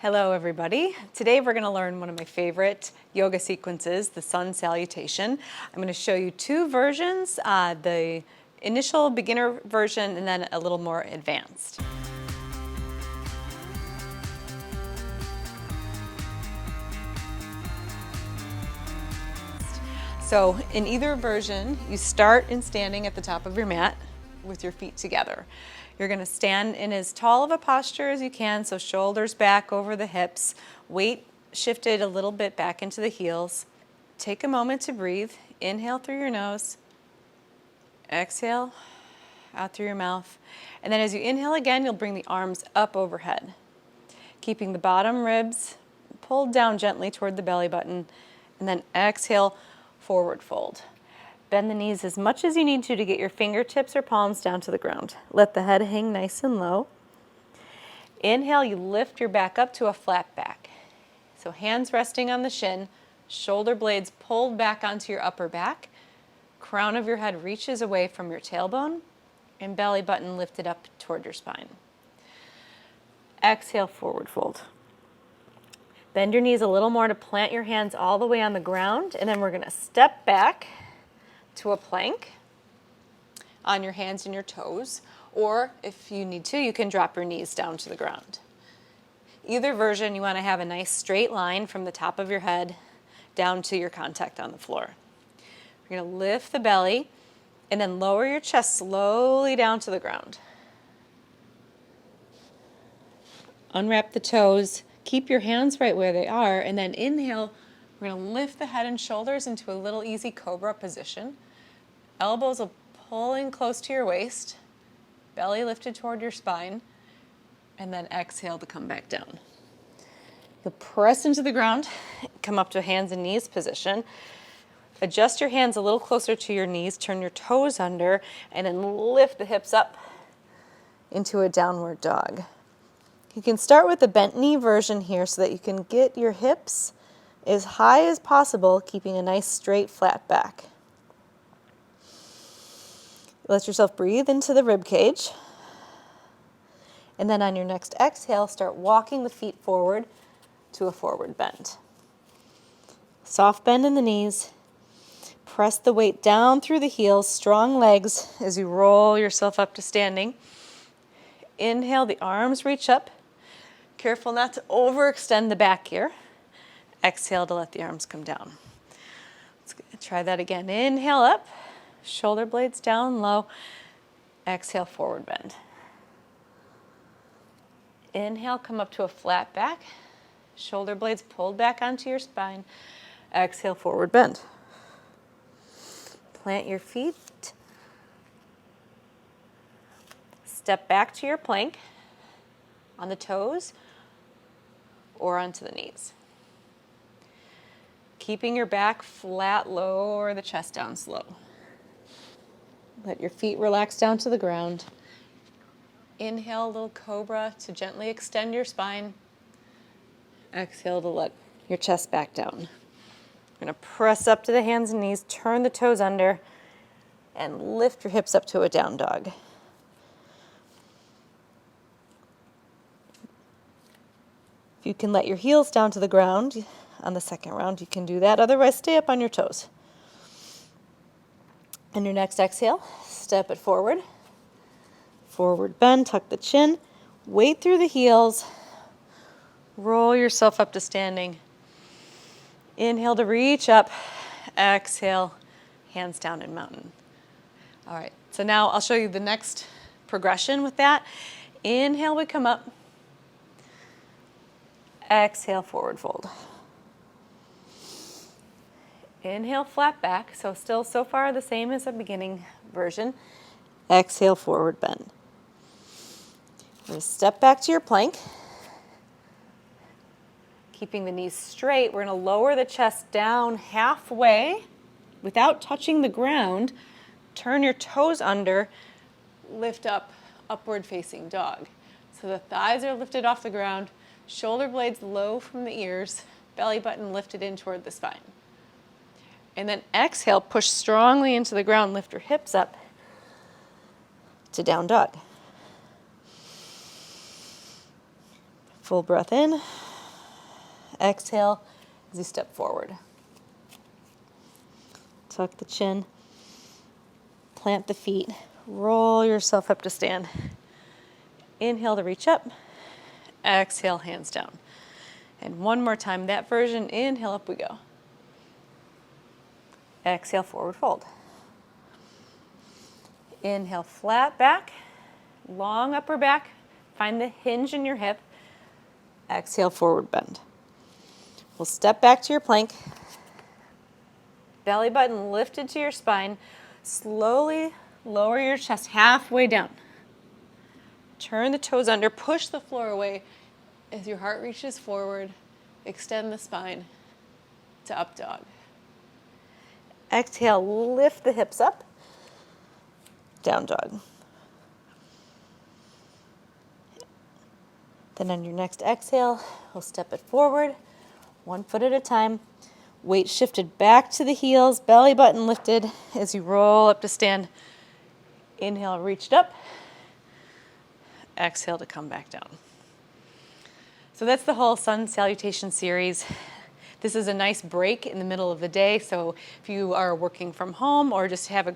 Hello everybody. Today we're going to learn one of my favorite yoga sequences, the sun salutation. I'm going to show you two versions, the initial beginner version and then a little more advanced. So in either version, you start in standing at the top of your mat with your feet together. You're going to stand in as tall of a posture as you can, so shoulders back over the hips, weight shifted a little bit back into the heels. Take a moment to breathe. Inhale through your nose, exhale out through your mouth, and then as you inhale again, you'll bring the arms up overhead, keeping the bottom ribs pulled down gently toward the belly button, and then exhale, forward fold. Bend the knees as much as you need to get your fingertips or palms down to the ground. Let the head hang nice and low. Inhale, you lift your back up to a flat back. So hands resting on the shin, shoulder blades pulled back onto your upper back, crown of your head reaches away from your tailbone, and belly button lifted up toward your spine. Exhale, forward fold. Bend your knees a little more to plant your hands all the way on the ground, and then we're going to step back to a plank on your hands and your toes, or if you need to, you can drop your knees down to the ground. Either version, you want to have a nice straight line from the top of your head down to your contact on the floor. You're going to lift the belly and then lower your chest slowly down to the ground. Unwrap the toes, keep your hands right where they are, and then inhale. We're going to lift the head and shoulders into a little easy cobra position. Elbows will pull in close to your waist, belly lifted toward your spine, and then exhale to come back down. You'll press into the ground, come up to hands and knees position. Adjust your hands a little closer to your knees, turn your toes under, and then lift the hips up into a downward dog. You can start with the bent knee version here so that you can get your hips as high as possible, keeping a nice straight flat back. Let yourself breathe into the rib cage. And then on your next exhale, start walking the feet forward to a forward bend. Soft bend in the knees. Press the weight down through the heels, strong legs as you roll yourself up to standing. Inhale, the arms reach up. Careful not to overextend the back here. Exhale to let the arms come down. Let's try that again. Inhale up, shoulder blades down low. Exhale, forward bend. Inhale, come up to a flat back. Shoulder blades pulled back onto your spine. Exhale, forward bend. Plant your feet. Step back to your plank on the toes or onto the knees. Keeping your back flat, lower the chest down slow. Let your feet relax down to the ground. Inhale, a little cobra to gently extend your spine. Exhale to let your chest back down. You're going to press up to the hands and knees, turn the toes under, and lift your hips up to a down dog. If you can let your heels down to the ground on the second round, you can do that. Otherwise, stay up on your toes. And your next exhale, step it forward. Forward bend, tuck the chin, weight through the heels. Roll yourself up to standing. Inhale to reach up. Exhale, hands down in mountain. All right, so now I'll show you the next progression with that. Inhale, we come up. Exhale, forward fold. Inhale, flat back, so still so far the same as the beginning version. Exhale, forward bend. Step back to your plank. Keeping the knees straight, we're going to lower the chest down halfway without touching the ground. Turn your toes under, lift up, upward facing dog. So the thighs are lifted off the ground, shoulder blades low from the ears, belly button lifted in toward the spine. And then exhale, push strongly into the ground, lift your hips up to down dog. Full breath in, Exhale as you step forward. Tuck the chin, plant the feet, roll yourself up to stand. Inhale to reach up, exhale, hands down. And one more time, that version, inhale, up we go. Exhale, forward fold. Inhale, flat back, long upper back, find the hinge in your hip. Exhale, forward bend. We'll step back to your plank. Belly button lifted to your spine. Slowly lower your chest halfway down. Turn the toes under, push the floor away as your heart reaches forward. Extend the spine to up dog. Exhale, lift the hips up. Down dog. Then on your next exhale, we'll step it forward, 1 foot at a time. Weight shifted back to the heels, belly button lifted as you roll up to stand. Inhale, reached up. Exhale to come back down. So that's the whole sun salutation series. This is a nice break in the middle of the day, so if you are working from home or just have a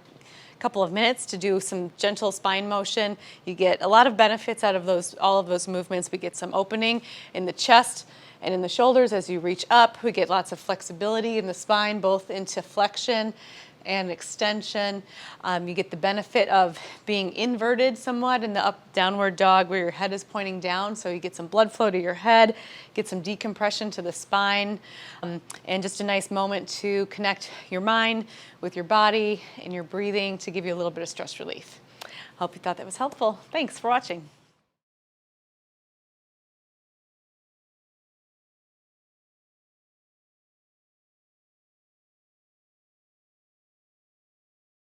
couple of minutes to do some gentle spine motion, you get a lot of benefits out of all of those movements. We get some opening in the chest and in the shoulders as you reach up. We get lots of flexibility in the spine, both into flexion and extension. You get the benefit of being inverted somewhat in the up downward dog where your head is pointing down, so you get some blood flow to your head, get some decompression to the spine, and just a nice moment to connect your mind with your body and your breathing to give you a little bit of stress relief. Hope you thought that was helpful. Thanks for watching.